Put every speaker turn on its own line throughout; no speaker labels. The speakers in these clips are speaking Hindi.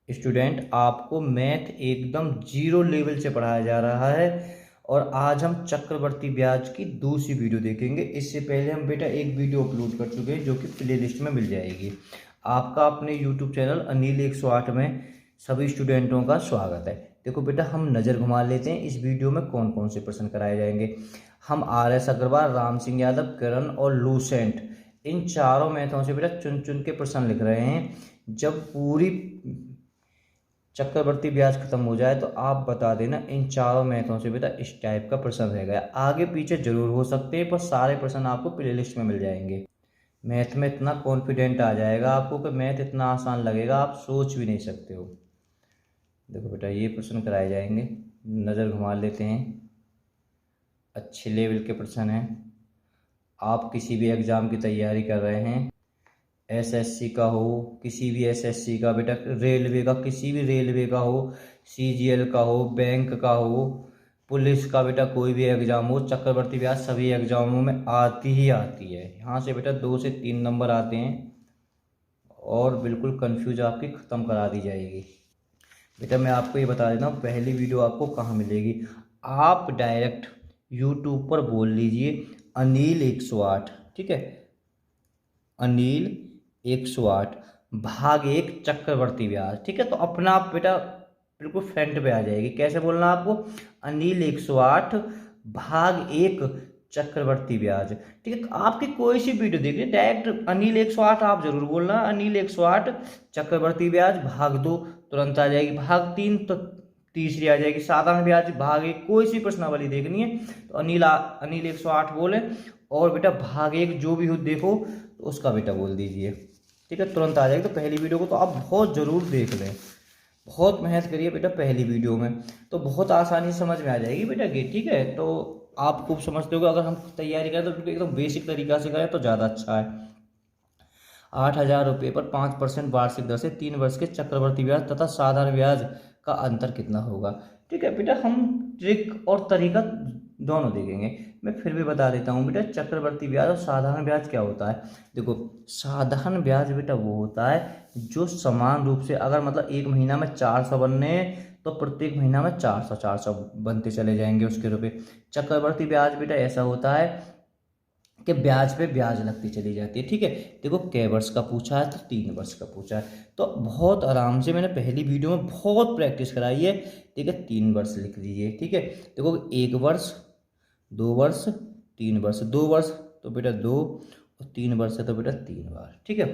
स्टूडेंट, आपको मैथ एकदम जीरो लेवल से पढ़ाया जा रहा है और आज हम चक्रवर्ती ब्याज की दूसरी वीडियो देखेंगे। इससे पहले हम बेटा एक वीडियो अपलोड कर चुके हैं जो कि प्ले लिस्ट में मिल जाएगी। आपका अपने यूट्यूब चैनल अनिल 108 में सभी स्टूडेंटों का स्वागत है। देखो बेटा, हम नज़र घुमा लेते हैं इस वीडियो में कौन कौन से प्रश्न कराए जाएंगे। हम RS अग्रवाल, राम सिंह यादव, किरण और लूसेंट, इन चारों मैथों से बेटा चुन चुन के प्रश्न लिख रहे हैं। जब पूरी चक्रवर्ती ब्याज खत्म हो जाए तो आप बता देना इन चारों मैथों से बेटा इस टाइप का प्रश्न रह गया। आगे पीछे जरूर हो सकते हैं पर सारे प्रश्न आपको प्लेलिस्ट में मिल जाएंगे। मैथ में इतना कॉन्फिडेंट आ जाएगा आपको कि मैथ इतना आसान लगेगा आप सोच भी नहीं सकते हो। देखो बेटा, ये प्रश्न कराए जाएंगे, नज़र घुमा लेते हैं। अच्छे लेवल के प्रश्न हैं। आप किसी भी एग्ज़ाम की तैयारी कर रहे हैं, एसएससी का हो, किसी भी एसएससी का बेटा, रेलवे का, किसी भी रेलवे का हो, सीजीएल का हो, बैंक का हो, पुलिस का बेटा, कोई भी एग्ज़ाम हो, चक्रवर्ती ब्याज सभी एग्ज़ामों में आती ही आती है। यहाँ से बेटा 2 से 3 नंबर आते हैं और बिल्कुल कंफ्यूज आपकी ख़त्म करा दी जाएगी। बेटा मैं आपको ये बता देता हूँ, पहली वीडियो आपको कहाँ मिलेगी। आप डायरेक्ट यूट्यूब पर बोल लीजिए अनिल 108, ठीक है, अनिल 108 भाग 1 चक्रवर्ती ब्याज, ठीक है। तो अपना आप बेटा बिल्कुल फ्रंट पे आ जाएगी। कैसे बोलना आपको, अनिल 108 भाग 1 चक्रवर्ती ब्याज, ठीक है। तो आपकी कोई सी वीडियो देख ली, डायरेक्ट अनिल 108 आप जरूर बोलना, अनिल 108 चक्रवर्ती ब्याज भाग 2 तुरंत आ जाएगी, भाग 3 तो तीसरी आ जाएगी, साधारण ब्याज भाग 1, कोई सी प्रश्नावली देखनी है तो अनिल 108 बोले और बेटा भाग 1 जो भी हो देखो तो उसका बेटा बोल दीजिए, ठीक है, तुरंत आ जाएगी। तो पहली वीडियो को तो आप बहुत ज़रूर देख लें, बहुत मेहनत करिए बेटा पहली वीडियो में, तो बहुत आसानी से समझ में आ जाएगी बेटा की, ठीक है। तो आप खूब समझते हो, अगर हम तैयारी करें तो एकदम बेसिक तरीका से करें तो ज़्यादा अच्छा है। 8,000 रुपये पर 5% वार्षिक दर से 3 वर्ष के चक्रवर्ती ब्याज तथा साधारण ब्याज का अंतर कितना होगा, ठीक है बेटा। हम ट्रिक और तरीका दोनों देखेंगे। मैं फिर भी बता देता हूँ बेटा, चक्रवर्ती ब्याज और साधारण ब्याज क्या होता है। देखो, साधारण ब्याज बेटा वो होता है जो समान रूप से, अगर मतलब एक महीना में 400 बनने तो प्रत्येक महीना में 400 बनते चले जाएंगे उसके रुपए। चक्रवर्ती ब्याज बेटा ऐसा होता है कि ब्याज पे ब्याज लगती चली जाती है, ठीक है। देखो, कै वर्ष का पूछा है तो 3 वर्ष का पूछा है, तो बहुत आराम से मैंने पहली वीडियो में बहुत प्रैक्टिस कराई है, ठीक है। 3 वर्ष लिख लीजिए, ठीक है। देखो, 1 वर्ष, 2 वर्ष, 3 वर्ष, 2 वर्ष तो बेटा 2 और 3 वर्ष है तो बेटा 3 बार, ठीक है।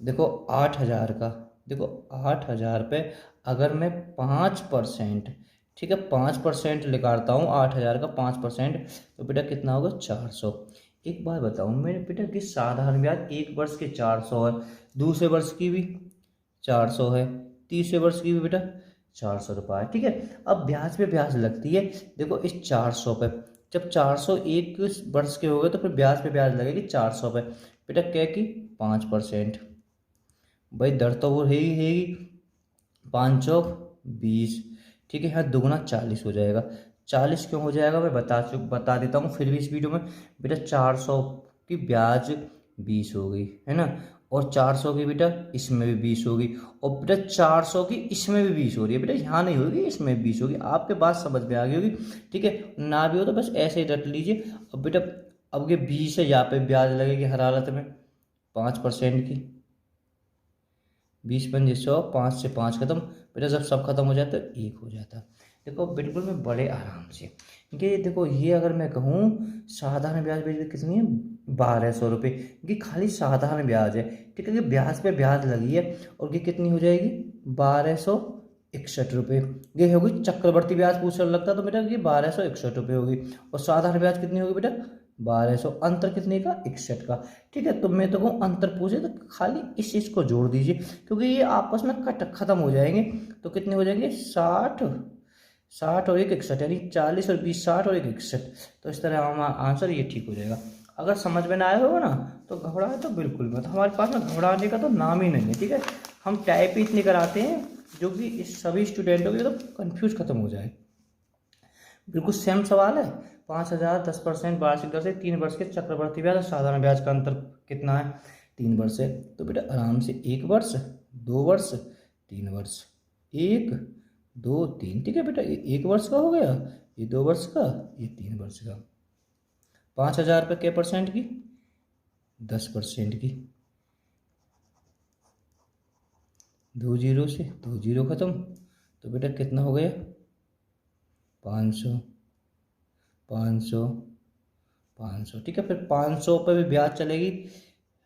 देखो 8,000 का, देखो 8,000 पे अगर मैं 5%, ठीक है, 5% निकालता हूँ 8,000 का 5%, तो बेटा कितना होगा 400। एक बात बताऊँ मेरे बेटा कि साधारण ब्याज 1 वर्ष के 400 है, दूसरे वर्ष की भी 400 है, तीसरे वर्ष की भी बेटा 400 रुपये, ठीक है। अब ब्याज पे ब्याज लगती है। देखो, इस 400 पे जब 400 1 वर्ष के हो गए तो फिर ब्याज पे ब्याज लगेगी 400 पे, बेटा क्या की 5%, भाई दर तो वो है ही 520, ठीक है। यहाँ दुगुना 40 हो जाएगा। 40 क्यों हो जाएगा मैं बता देता हूँ फिर भी इस वीडियो में। बेटा 400 की ब्याज 20 हो गई है ना, और 400 की बेटा इसमें भी 20 होगी, और बेटा 400 की इसमें भी 20 हो रही है, बेटा यहाँ नहीं होगी इसमें भी 20 होगी। आपके बात समझ में आ गई होगी, ठीक है। ना भी हो तो बस ऐसे ही रट लीजिए। अब बेटा अब ये 20 है, यहाँ पे ब्याज लगेगी हर हालत में 5% की, 20 × 100, 5 से 5 खत्म, बेटा जब सब खत्म हो जाता है 1 हो जाता। देखो बिल्कुल मैं बड़े आराम से, क्योंकि देखो ये अगर मैं कहूँ साधारण ब्याज कितनी है 1,200 रुपये, कि खाली साधारण ब्याज है, ठीक है, कि ब्याज पे ब्याज लगी है, और ये कितनी हो जाएगी 1,261 रुपये। ये होगी चक्रवर्ती ब्याज पूछने लगता तो बेटा ये 1,261 रुपये होगी, और साधारण ब्याज कितनी होगी बेटा 1,200, अंतर कितने का 61 का, ठीक है। तो मैं तो कहूँ अंतर पूछे तो खाली इस चीज़ को जोड़ दीजिए, क्योंकि ये आपस में कट खत्म हो जाएंगे। तो कितने हो जाएंगे 60 और 1 61, यानी 40 और 20 60 और 1 61। तो इस तरह हमारा आंसर ये ठीक हो जाएगा। अगर समझ में ना आया होगा ना तो घबराए तो बिल्कुल मत, हमारे पास ना घबराने का तो नाम ही नहीं है, ठीक है। हम टाइप ही इतनी कराते हैं जो कि इस सभी स्टूडेंटों की तो कंफ्यूज खत्म हो जाए। बिल्कुल सेम सवाल है। 5,000 10% वार्षिक दर से 3 वर्ष के चक्रवर्ती ब्याज और साधारण ब्याज का अंतर कितना है, 3 वर्ष है, तो बेटा आराम से 1 वर्ष, 2 वर्ष, 3 वर्ष, एक, दो, तीन। ठीक है बेटा, ये 1 वर्ष का हो गया, ये 2 वर्ष का, ये 3 वर्ष का। 5,000 रुपये के परसेंट की? 10% की। 2 जीरो से 2 जीरो खत्म, तो बेटा कितना हो गया? 500, 500, 500। ठीक है, फिर 500 पे भी ब्याज चलेगी।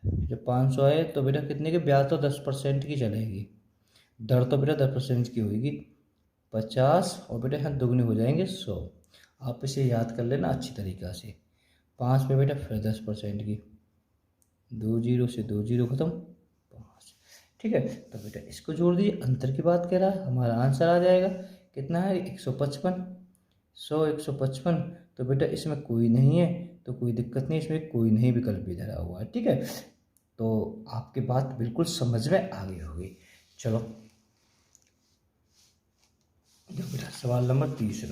जब 500 आए तो बेटा कितने की ब्याज? तो 10% की चलेगी। दर तो बेटा 10% की होगी। 50 और बेटा यहाँ दुगनी हो जाएंगे 100। आप इसे याद कर लेना अच्छी तरीक़ा से। 5 पे बेटा फिर 10% की, 2 जीरो से 2 जीरो खत्म, 5। ठीक है, तो बेटा इसको जोड़ दीजिए, अंतर की बात कह रहा है, हमारा आंसर आ जाएगा। कितना है? 155। 100, 155। तो बेटा इसमें कोई नहीं है तो कोई दिक्कत नहीं, इसमें कोई नहीं विकल्प भी धरा हुआ है। ठीक है, तो आपकी बात बिल्कुल समझ में आ गई होगी। चलो बेटा सवाल नंबर 30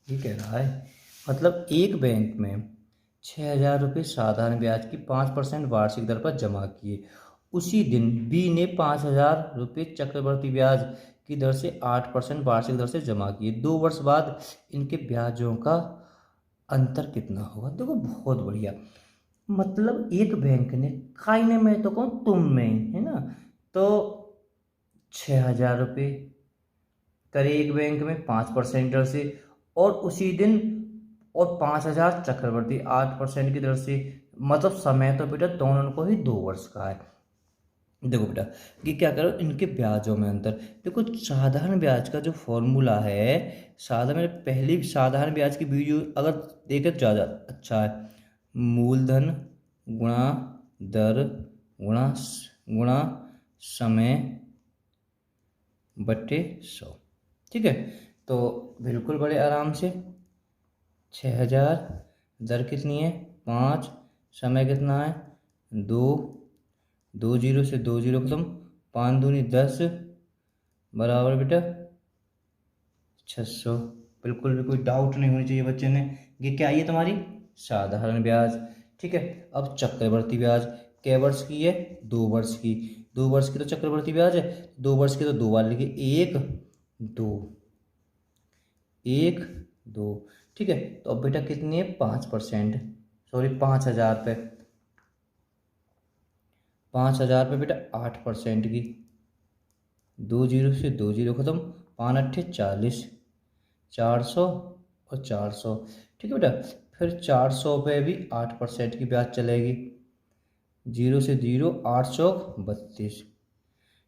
ये कह रहा है, मतलब एक बैंक में 6,000 रुपये साधारण ब्याज की 5% वार्षिक दर पर जमा किए। उसी दिन बी ने 5,000 रुपये चक्रवर्ती ब्याज की दर से 8% वार्षिक दर से जमा किए। 2 वर्ष बाद इनके ब्याजों का अंतर कितना होगा? देखो बहुत बढ़िया, मतलब एक बैंक ने, कायने में तो कहूँ तुम में ही, है ना, तो 6,000 रुपये करे एक बैंक में 5% दर से, और उसी दिन, और 5,000 चक्रवर्ती 8% की दर से। मतलब समय तो बेटा दोनों को ही 2 वर्ष का है। देखो बेटा कि क्या करो, इनके ब्याजों में अंतर। देखो साधारण ब्याज का जो फॉर्मूला है, साधारण पहली साधारण ब्याज की वीडियो अगर देखे तो ज़्यादा अच्छा है। मूलधन गुणा दर गुणा समय बट्टे 100। ठीक है, तो बिल्कुल बड़े आराम से 6,000, दर कितनी है? 5, समय कितना है? 2, 2 जीरो से 2 जीरो खत्म, 5 दूनी 10 बराबर बेटा 600। बिल्कुल भी कोई डाउट नहीं होनी चाहिए बच्चे ने। ये क्या है? तुम्हारी साधारण ब्याज। ठीक है, अब चक्रवर्ती ब्याज कै वर्ष की है? 2 वर्ष की। 2 वर्ष की तो चक्रवर्ती ब्याज है, 2 वर्ष की तो 2 बार लिखिए, 1, 2, 1, 2। ठीक है, तो अब बेटा कितनी है? 5%, सॉरी 5,000 पे, 5,000 पे बेटा 8% की। 2 जीरो से 2 जीरो खत्म, 5 अट्ठे 40, 400 और 400। ठीक है बेटा, फिर 400 पे भी 8% की ब्याज चलेगी। 0 से 0, 832।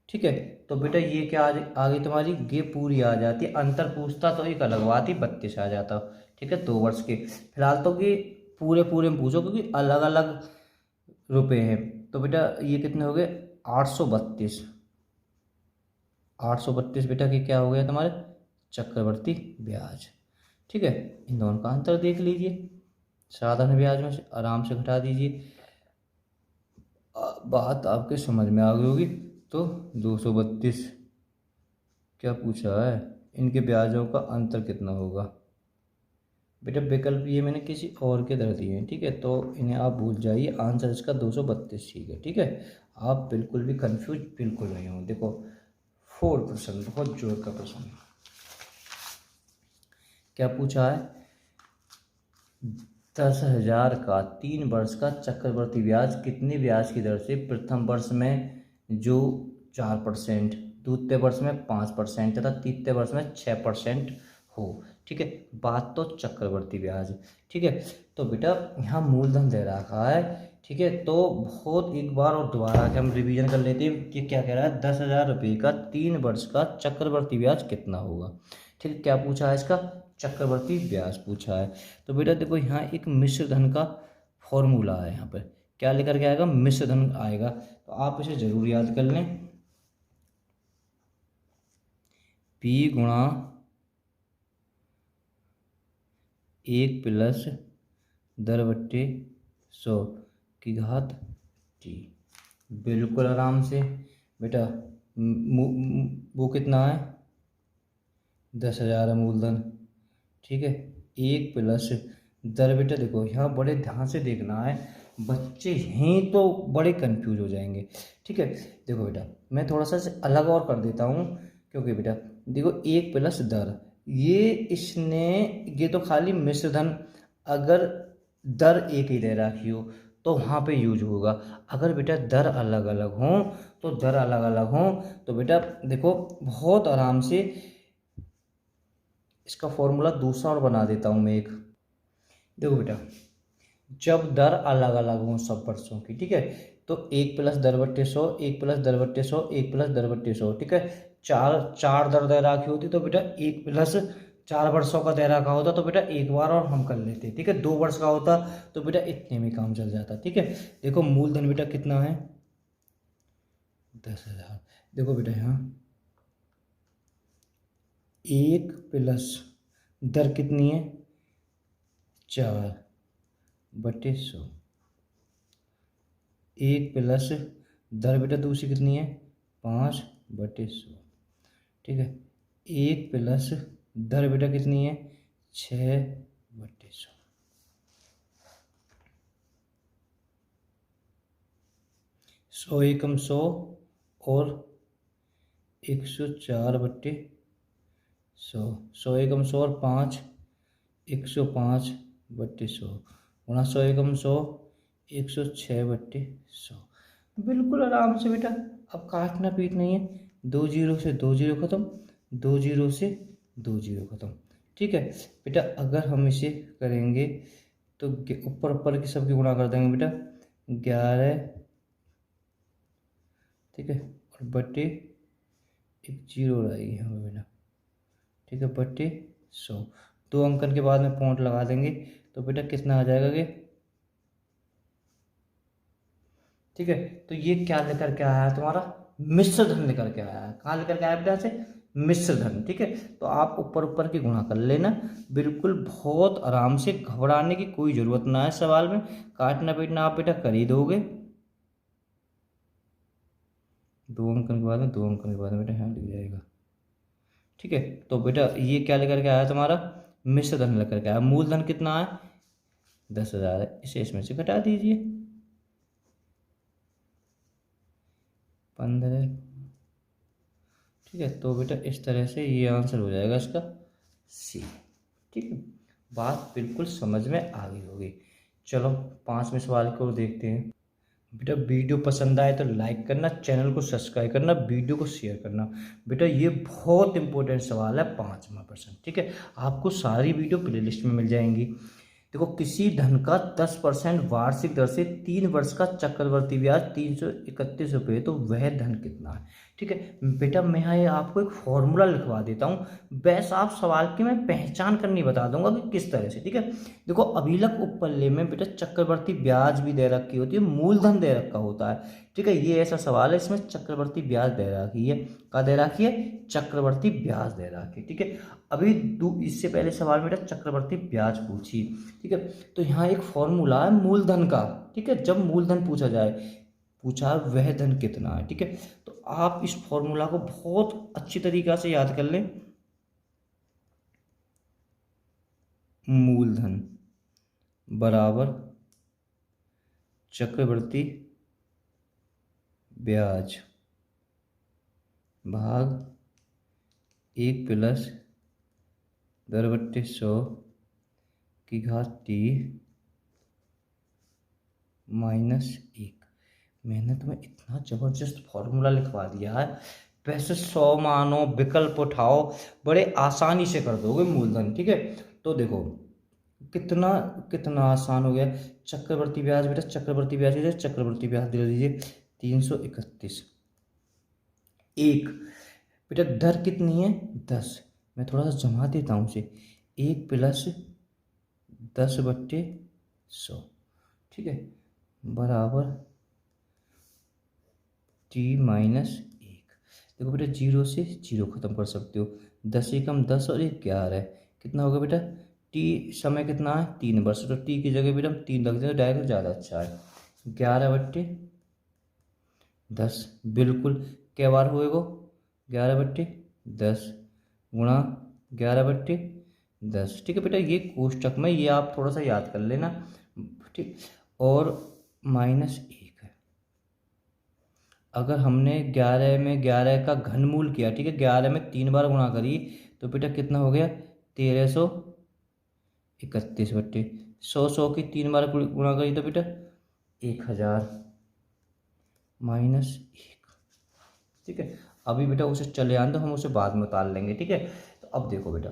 ठीक है, तो बेटा ये क्या आ गई तुम्हारी? ये पूरी आ जाती। अंतर पूछता तो एक अलग बात ही, 32 आ जाता। ठीक है, 2 वर्ष के। फिलहाल तो कि पूरे पूरे में पूछो क्योंकि अलग अलग रुपए हैं। तो बेटा ये कितने हो गए? 832। 832 बेटा कि क्या हो गया तुम्हारे? चक्रवर्ती ब्याज। ठीक है, इन दोनों का अंतर देख लीजिए, साधारण ब्याज में से आराम से घटा दीजिए। बात आपके समझ में आ गई होगी। तो 232 क्या पूछा है? इनके ब्याजों का अंतर कितना होगा? बेटा विकल्प ये मैंने किसी और के दर दिए हैं। ठीक है, तो इन्हें आप भूल जाइए, आंसर इसका 232 ठीक है। ठीक है, आप बिल्कुल भी कंफ्यूज बिल्कुल नहीं हो। देखो 4%, बहुत जोर का प्रश्न है। क्या पूछा है? 10,000 का 3 वर्ष का चक्रवर्ती ब्याज कितने ब्याज की दर से प्रथम वर्ष में जो 4%, द्वितीय वर्ष में 5% तथा तृतीय वर्ष में 6% हो। ठीक है, बात तो चक्रवर्ती ब्याज। ठीक है, तो बेटा यहाँ मूलधन दे रखा है। ठीक है, तो बहुत एक बार और दोबारा के हम रिवीजन कर लेते हैं कि क्या कह रहा है। 10,000 रुपये का 3 वर्ष का चक्रवर्ती ब्याज कितना होगा? ठीक है, क्या पूछा है? इसका चक्रवर्ती ब्याज पूछा है। तो बेटा देखो यहाँ एक मिश्र धन का फॉर्मूला है। यहाँ पर क्या लेकर के आएगा? मिश्र धन आएगा, तो आप इसे जरूर याद कर लें। P गुणा 1 प्लस दर बट्टे 100 की घात T। बिल्कुल आराम से बेटा वो कितना है? 10,000 है मूलधन। ठीक है, 1 प्लस दर, बेटा देखो यहाँ बड़े ध्यान से देखना है। बच्चे हैं तो बड़े कंफ्यूज हो जाएंगे। ठीक है, देखो बेटा मैं थोड़ा सा इसे अलग और कर देता हूँ, क्योंकि बेटा देखो 1 + दर, ये तो खाली मिश्र धन, अगर दर एक ही दे रखी हो तो वहाँ पे यूज होगा। अगर बेटा दर अलग अलग हों तो बेटा देखो बहुत आराम से इसका फॉर्मूला दूसरा और बना देता हूँ मैं एक। देखो बेटा जब दर अलग अलग हों सब वर्षों की, ठीक है, तो 1 + 10/100, 1 + 10/100, 1 + 10/100, ठीक है। चार चार दर दे राखी होती तो बेटा 1 + 4 वर्षों का दे रखा होता तो बेटा एक बार और हम कर लेते, ठीक है। 2 वर्ष का होता तो बेटा इतने में काम चल जाता, ठीक है। देखो मूलधन बेटा कितना है, 10,000। देखो बेटा यहाँ 1 + दर कितनी है, 4/100। 1 + दर बेटा दूसरी कितनी है, 5/100, ठीक है। 1 + दर बेटा कितनी है, 6/100। 100 एकम 100 और 104/100। 100 एकम 100 और 5, 105/100 गुणा 100 एकम 100, 106/100। बिल्कुल आराम से बेटा, अब काटना पीट नहीं है, 2 जीरो से 2 जीरो खत्म, 2 जीरो से 2 जीरो खत्म, ठीक है। बेटा अगर हम इसे करेंगे तो ऊपर ऊपर की सबकी गुणा कर देंगे बेटा 11, ठीक है, और बटे एक जीरो रहेगी यहाँ पे बेटा, ठीक है, बटे 100। 2 अंकन के बाद में पॉइंट लगा देंगे तो बेटा कितना आ जाएगा कि, ठीक है। तो ये क्या लेकर के आया है तुम्हारा, मिश्र धन लेकर के आया है। कहाँ लेकर के आया बेटा से, मिश्र धन, ठीक है। तो आप ऊपर ऊपर की गुणा कर लेना, बिल्कुल बहुत आराम से, घबराने की कोई जरूरत ना है सवाल में। काटना पीटना आप बेटा कर ही दोगे। 2 अंकन के बाद में 2 अंकन के बाद में बेटा यहाँ लिख जाएगा, ठीक है। तो बेटा ये क्या लेकर के आया तुम्हारा, मिश्र धन लेकर के आया। मूलधन कितना है, 10,000 है, इसे इसमें से घटा दीजिए, 15, ठीक है। तो बेटा इस तरह से ये आंसर हो जाएगा इसका सी, ठीक है। बात बिल्कुल समझ में आ गई होगी। चलो 5वें सवाल को देखते हैं। बेटा वीडियो पसंद आए तो लाइक करना, चैनल को सब्सक्राइब करना, वीडियो को शेयर करना। बेटा ये बहुत इंपॉर्टेंट सवाल है, 5वां प्रश्न, ठीक है। आपको सारी वीडियो प्लेलिस्ट में मिल जाएंगी। देखो किसी धन का 10% वार्षिक दर से 3 वर्ष का चक्रवर्ती ब्याज 331 रुपये, तो वह धन कितना है, ठीक है। बेटा मैं यहाँ आपको एक फॉर्मूला लिखवा देता हूँ, बस आप सवाल की मैं पहचान करनी बता दूंगा कि किस तरह से, ठीक है। देखो अभिलक उपल्ले में बेटा चक्रवर्ती ब्याज भी दे रखी होती है, मूलधन दे रखा होता है, ठीक है। ये ऐसा सवाल है इसमें चक्रवर्ती ब्याज दे रखी है, क्या दे रखी है, चक्रवर्ती ब्याज दे रखी है, ठीक है। अभी इससे पहले सवाल में बेटा चक्रवर्ती ब्याज पूछी, ठीक है। तो यहाँ एक फॉर्मूला है मूलधन का, ठीक है। जब मूलधन पूछा जाए, पूछा वह धन कितना है, ठीक है। तो आप इस फॉर्मूला को बहुत अच्छी तरीका से याद कर लें। मूलधन बराबर चक्रवर्ती ब्याज भाग 1 + 10/100 की घात t -1। मैंने तुम्हें इतना ज़बरदस्त फॉर्मूला लिखवा दिया है, वैसे 100 मानो, विकल्प उठाओ, बड़े आसानी से कर दोगे मूलधन, ठीक है। तो देखो कितना कितना आसान हो गया। चक्रवर्ती ब्याज बेटा, चक्रवर्ती ब्याज दे, चक्रवर्ती ब्याज दे दीजिए 331। एक बेटा दर कितनी है, 10, मैं थोड़ा सा जमा देता हूँ उसे, 1 + 10/100, ठीक है, बराबर t -1। देखो बेटा 0 से 0 खत्म कर सकते हो, 10 एकम 10 और 11 है, कितना होगा बेटा, टी समय कितना है, 3 वर्ष, तो टी की जगह बेटा हम 3 रख दें तो डायरेक्ट ज़्यादा अच्छा है। 11/10 बिल्कुल, क्या बार होएगा, 11/10 गुणा 11/10, ठीक है बेटा। ये कोष्टक में ये आप थोड़ा सा याद कर लेना, ठीक। और -1 है। अगर हमने 11 में 11 का घनमूल किया, ठीक है, 11 में 3 बार गुणा करी, तो बेटा कितना हो गया? 1331 बट्टे 100 की 3 बार गुणा करी तो बेटा 1000 -1। ठीक है, अभी बेटा उसे चले आने दो, हम उसे बाद में उतार लेंगे। ठीक है, तो अब देखो बेटा,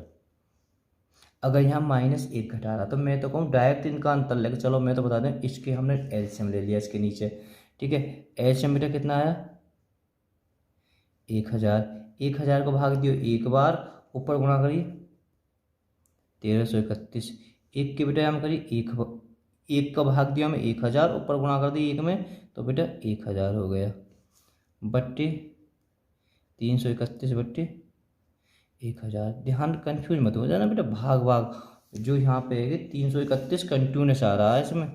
अगर यहाँ -1 घटा रहा तो मैं तो कहूँ डायरेक्ट इनका अंतर लेके चलो, मैं तो बता दें, इसके हमने एलसीएम ले लिया इसके नीचे। ठीक है, एलसीएम बेटा कितना आया? 1000। 1000 को भाग दियो एक बार, ऊपर गुणा करिए 1331। एक के बेटा हम करिए एक का भाग दिया हमें 1000, ऊपर गुणा कर दिए एक में, तो बेटा 1000 हो गया बट्टे 331 बट्टे 1000। ध्यान कंफ्यूज मत हो जाना बेटा, भाग भाग जो यहाँ पे है 331 कंटिन्यूस आ रहा है इसमें।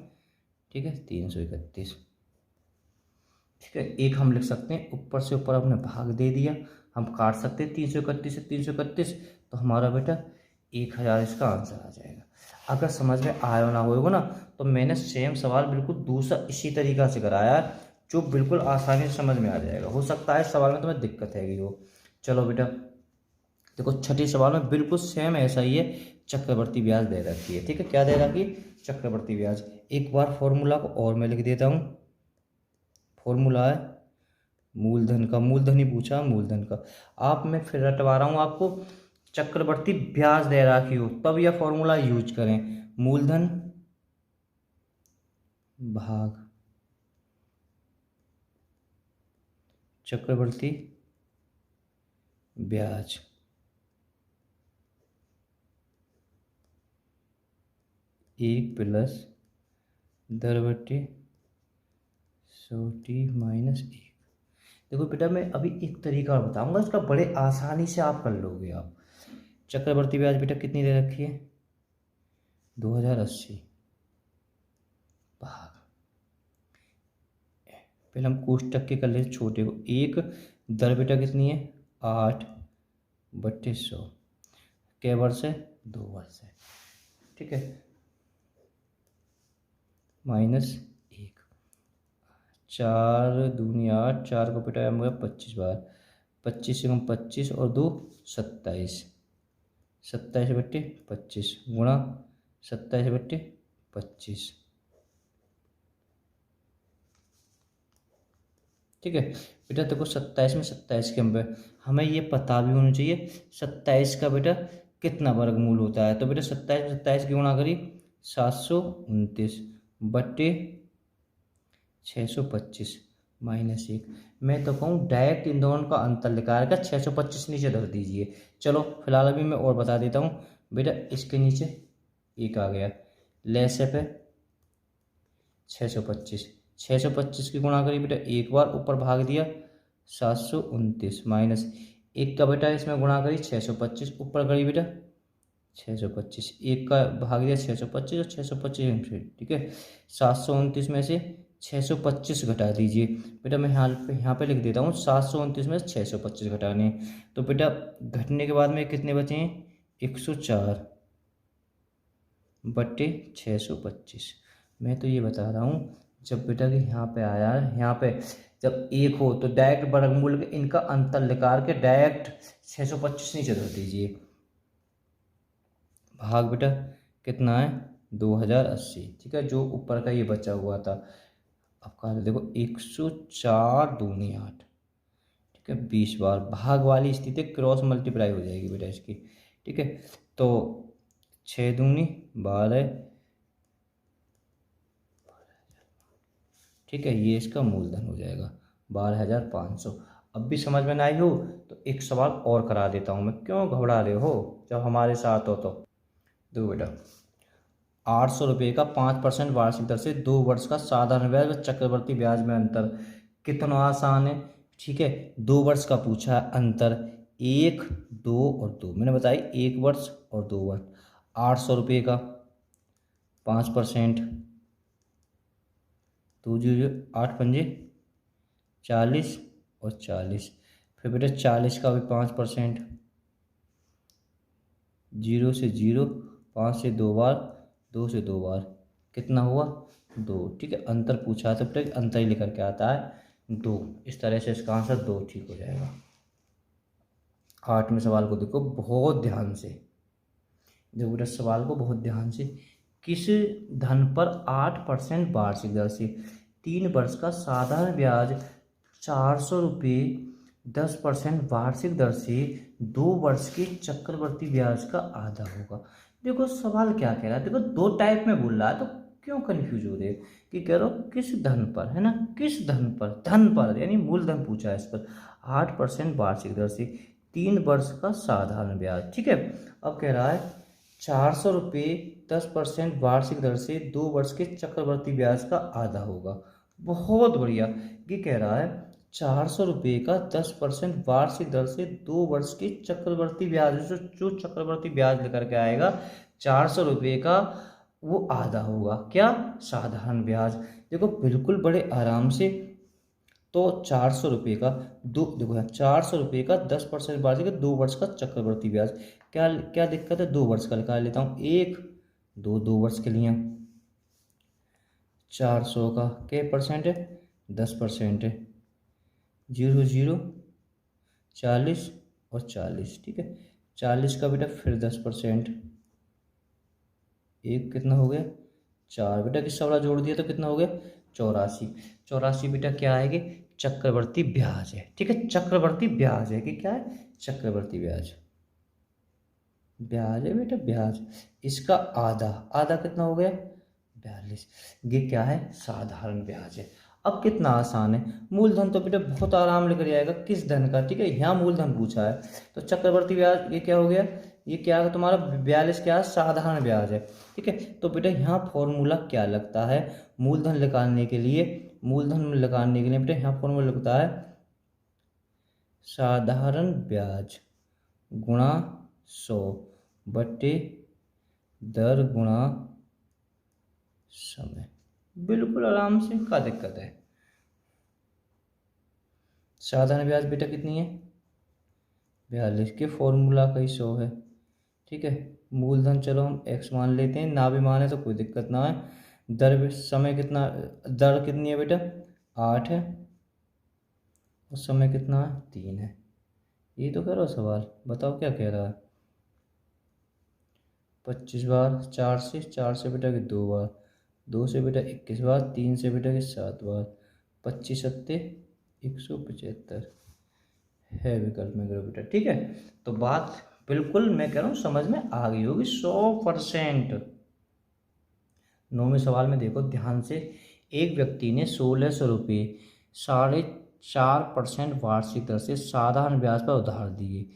ठीक है, 331। ठीक है, एक हम लिख सकते हैं, ऊपर से ऊपर हमने भाग दे दिया, हम काट सकते हैं 331 से 331, तो हमारा बेटा 1000 इसका आंसर आ जाएगा। अगर समझ में आया ना होगा ना, तो मैंने सेम सवाल बिल्कुल दूसरा इसी तरीका से कराया है, जो बिल्कुल आसानी से समझ में आ जाएगा। हो सकता है सवाल में तुम्हें दिक्कत है वो। चलो बेटा देखो, छठी सवाल में बिल्कुल सेम ऐसा ही है, चक्रवर्ती ब्याज दे रखी है। ठीक है, क्या दे रखी है? चक्रवर्ती ब्याज। एक बार फॉर्मूला को और मैं लिख देता हूँ। फॉर्मूला है मूलधन का, मूलधन ही पूछा, मूलधन का। आप मैं फिर रटवा रहा हूँ आपको, चक्रवर्ती ब्याज दे रखी हो तब यह फॉर्मूला यूज करें, मूलधन भाग चक्रवर्ती ब्याज। एक प्लस दर बट्टे 100t -1। देखो बेटा, मैं अभी एक तरीका और बताऊंगा, इसका बड़े आसानी से आप कर लोगे। आप चक्रवर्ती ब्याज बेटा कितनी दे रखी है? 2080 भाग, पहले हम कोष्टक के कर ले छोटे को, एक दर बेटा कितनी है? 8 बट्टे 100। कै वर्ष है? 2 वर्ष है। ठीक है, -1। 4 दूनी 8, 4 को बेटा हम 25 बार, 25 से कम 25 और 2 27, 27 बट्टे 25 गुणा 27 बट्टे 25। ठीक है बेटा, देखो 27 में 27 के अंबे हमें ये पता भी होना चाहिए 27 का बेटा कितना वर्गमूल होता है। तो बेटा 27 में 27 की गुणा करी 729 बट्टे 625 -1। मैं तो कहूँ डायरेक्ट इन दोनों का अंतर निकाल कर 625 नीचे धर दीजिए। चलो फिलहाल अभी मैं और बता देता हूँ बेटा, इसके नीचे एक आ गया, लेसे पे 625, 625 की गुणा करी बेटा एक बार, ऊपर भाग दिया 729 -1 का बेटा इसमें गुणा करी 625, ऊपर करी बेटा 625, एक का भाग दिया 625 और 625। ठीक है, 729 में से 625 घटा दीजिए बेटा। मैं यहाँ पे लिख देता हूँ 729 में से 625 घटाने, तो बेटा घटने के बाद में कितने बचे हैं? 104 बट्टे 625। मैं तो ये बता रहा हूँ, जब बेटा कि यहाँ पे आया है, यहाँ पे जब एक हो तो डायरेक्ट वर्गमूल के इनका अंतर निकाल के डायरेक्ट 625 नीचे धर दीजिए। भाग बेटा कितना है? 2080। ठीक है, जो ऊपर का ये बचा हुआ था। अब कहा देखो 104 दूनी 8। ठीक है, 20 बार भाग वाली स्थिति क्रॉस मल्टीप्लाई हो जाएगी बेटा इसकी। ठीक है, तो 6 दूनी 12। ठीक है, ये इसका मूलधन हो जाएगा 12,500। अब भी समझ में ना आई हो तो एक सवाल और करा देता हूँ मैं, क्यों घबरा रहे हो जब हमारे साथ हो तो। दो बेटा, 800 रुपये का 5% वार्षिक दर से 2 वर्ष का साधारण ब्याज व चक्रवर्ती ब्याज में अंतर कितना आसान है। ठीक है, 2 वर्ष का पूछा है अंतर, 1, 2 और 2 मैंने बताई 1 वर्ष और 2 वर्ष। 800 रुपये का 5%, 2 जीरो 8 पंजे 40 और 40, फिर बेटा 40 का भी 5%, 0 से 0, 5 से 2 बार, 2 से 2 बार, कितना हुआ 2, ठीक है। अंतर पूछा है तो बेटा अंतर ही लेकर के आता है 2। इस तरह से इसका आंसर 2 ठीक हो जाएगा। 8वें सवाल को देखो बहुत ध्यान से, देखो बेटा सवाल को बहुत ध्यान से। किस धन पर 8% वार्षिक दर से 3 वर्ष का साधारण ब्याज 400 रुपये 10% वार्षिक दर से 2 वर्ष के चक्रवर्ती ब्याज का आधा होगा। देखो सवाल क्या कह रहा है, देखो 2 टाइप में बोल रहा है, तो क्यों कंफ्यूज हो रहे हैं कि कह रहा हो किस धन पर, है ना, किस धन पर, धन पर यानी मूलधन पूछा है इस पर 8% वार्षिक दर से 3 वर्ष का साधारण ब्याज, ठीक है। अब कह रहा है 400 रुपये 10% वार्षिक दर से 2 वर्ष के चक्रवर्ती ब्याज का आधा होगा। बहुत बढ़िया, ये कह रहा है 400 रुपये का 10% वार्षिक दर से 2 वर्ष के चक्रवर्ती ब्याज, जो चक्रवर्ती ब्याज लेकर के आएगा 400 रुपये का, वो आधा होगा क्या, साधारण ब्याज। देखो बिल्कुल बड़े आराम से, तो 400 रुपये का दो, देखो 400 रुपये का 10% वार्षिक 2 वर्ष का चक्रवर्ती ब्याज, क्या क्या दिक्कत है, 2 वर्ष का निकाल लेता हूँ, 1 2 वर्ष के लिए 400 का क्या परसेंट है, 10% है, 0 0 40 और 40, ठीक है। 40 का बेटा फिर 10%, एक कितना हो गया 4, बेटा किसका वाला जोड़ दिया तो कितना हो गया 84। 84 बेटा क्या आएगी, चक्रवर्ती ब्याज है, ठीक है। चक्रवर्ती ब्याज है कि क्या है, चक्रवर्ती ब्याज, ब्याज है बेटा ब्याज। इसका आधा, आधा कितना हो गया 42, ये क्या है, साधारण ब्याज है। अब कितना आसान है, मूलधन तो बेटा बहुत आराम लेकर आएगा, किस धन का, ठीक है, यहाँ मूलधन पूछा है तो चक्रवर्ती ब्याज ये क्या हो गया, ये क्या है तुम्हारा 42, क्या है, साधारण ब्याज है, ठीक है। तो बेटा यहाँ फॉर्मूला क्या लगता है, मूलधन निकालने के लिए, मूलधन निकालने के लिए बेटा यहाँ फॉर्मूला लगता है साधारण ब्याज गुणा 100 बट्टे दर गुणा समय। बिल्कुल आराम से, क्या दिक्कत है। साधारण ब्याज बेटा कितनी है 42 के फॉर्मूला का ही 100 है, ठीक है। मूलधन चलो हम x मान लेते हैं, ना भी माने तो कोई दिक्कत ना है। दर समय कितना, दर कितनी है बेटा 8 है और समय कितना है 3 है। ये तो करो सवाल, बताओ क्या कह रहा है। 25 बार, 4 से बेटा के 2 बार, 2 से बेटा 21 बार, 3 से बेटा के 7 बार, 25 सत्ते 175 है विकल्प में करो बेटा, ठीक है। तो बात बिल्कुल मैं कह रहा हूँ समझ में आ गई होगी 100%। 9वें सवाल में देखो ध्यान से, एक व्यक्ति ने 1600 रुपये 4.5% वार्षिक दर से साधारण ब्याज पर उधार दिए।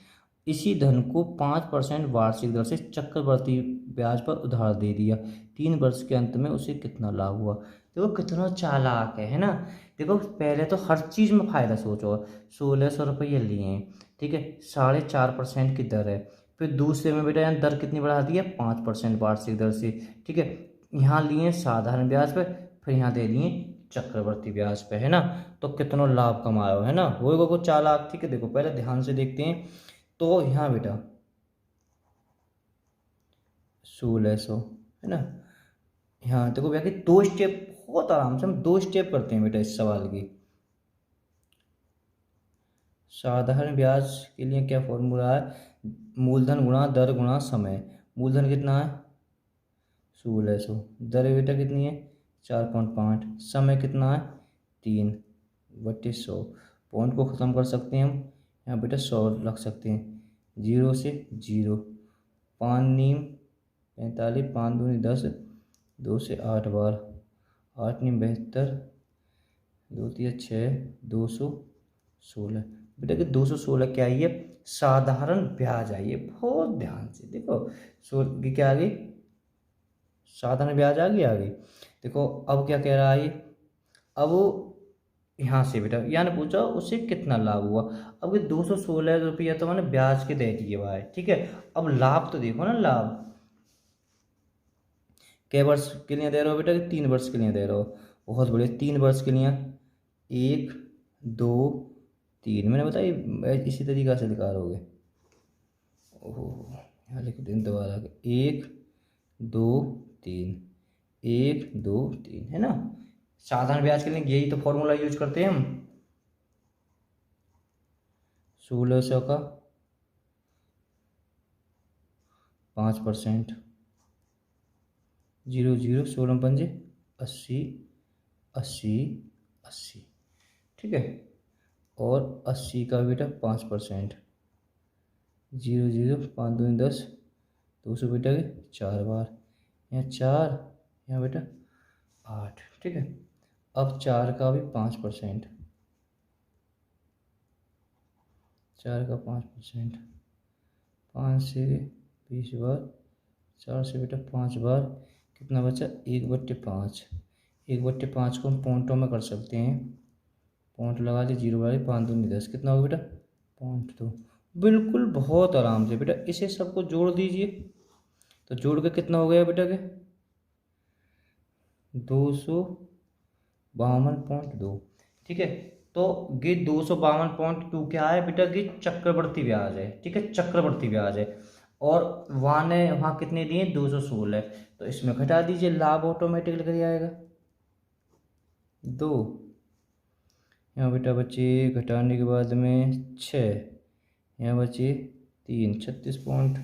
इसी धन को 5% वार्षिक दर से चक्रवर्ती ब्याज पर उधार दे दिया। 3 वर्ष के अंत में उसे कितना लाभ हुआ। देखो कितना चालाक है ना। देखो पहले तो हर चीज़ में फ़ायदा सोचो, 1600 रुपये लिए, ठीक है, 4.5% की दर है। फिर दूसरे में बेटा यहाँ दर कितनी बढ़ा दी है 5% वार्षिक दर से, ठीक है। यहाँ लिए साधारण ब्याज पे, फिर यहाँ दे दिए चक्रवर्ती ब्याज पे, है ना। तो कितना लाभ कमाया हो, है ना, होएगा को चालाक, ठीक है। देखो पहले ध्यान से देखते हैं, तो यहाँ बेटा 1600 है ना। यहाँ देखो भैया कि 2 स्टेप, बहुत आराम से हम 2 स्टेप करते हैं बेटा इस सवाल की। साधारण ब्याज के लिए क्या फॉर्मूला है, मूलधन गुणा दर गुणा समय। मूलधन कितना है 1600, दर बेटा कितनी है 4.5, समय कितना है 3 बट्टे 100। पॉइंट को ख़त्म कर सकते हैं हम, यहाँ बेटा 100 रख सकते हैं, 0 से 0, 5 नीम 45, 5 दूनी 10, 2 से 8 बार, 8 नीम 72, 2 तिया 6, 216। बेटा कि 216 क्या आई है, साधारण ब्याज आई है। बहुत ध्यान से देखो, की क्या आ गई, साधारण ब्याज आ गई, आ गई। देखो अब क्या कह रहा है ये, अब यहाँ से बेटा यानी पूछा उसे कितना लाभ हुआ। अब ये 216 रुपया तो मैंने ब्याज के दे दिए भाई, ठीक है। अब लाभ तो देखो ना, लाभ कै वर्ष के लिए दे रहे हो बेटा, 3 वर्ष के लिए दे रहे हो। बहुत बढ़िया, 3 वर्ष के लिए 1 2 3 मैंने बताया, इसी तरीका से लिखा रहोगे। ओह यहाँ लिख दें दोबारा, 1 2 3, 1 2 3, है ना। साधारण ब्याज के लिए यही तो फॉर्मूला यूज करते हैं हम। 1600 का 5%, 0 0 16 पंजे 80, 80 80, ठीक है। और 80 का बेटा 5%, 0 0 5 2 10, 200 बेटा के 4 बार, यहाँ 4, यहाँ बेटा 8, ठीक है। अब 4 का भी 5%, 4 का 5%, 5 से 20 बार, 4 से बेटा 5 बार, कितना बचा 1/5। 1/5 को हम पॉइंटों में कर सकते हैं, पॉइंट लगा ली, 0 वाली 5 दूनी 10, कितना होगा बेटा 0.2। बिल्कुल बहुत आराम से बेटा इसे सबको जोड़ दीजिए। तो जोड़ के कितना हो गया बेटा के 252.2, ठीक है। तो ये 252.2 क्या है बेटा कि चक्रवर्ती ब्याज है, ठीक है, चक्रवर्ती ब्याज है। और वहाँ कितने दिए 216, तो इसमें घटा दीजिए, लाभ ऑटोमेटिकली कर आएगा 2। यहाँ बेटा बचे घटाने के बाद में 6, यहाँ बचे 3, 36 पॉइंट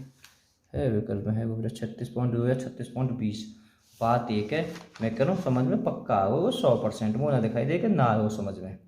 है विकल्प में है वो बेटा 36.2 या 36.20। बात एक है, मैं कह रहा हूँ समझ में पक्का हो 100%, मुँह ना दिखाई दे कि ना हो समझ में।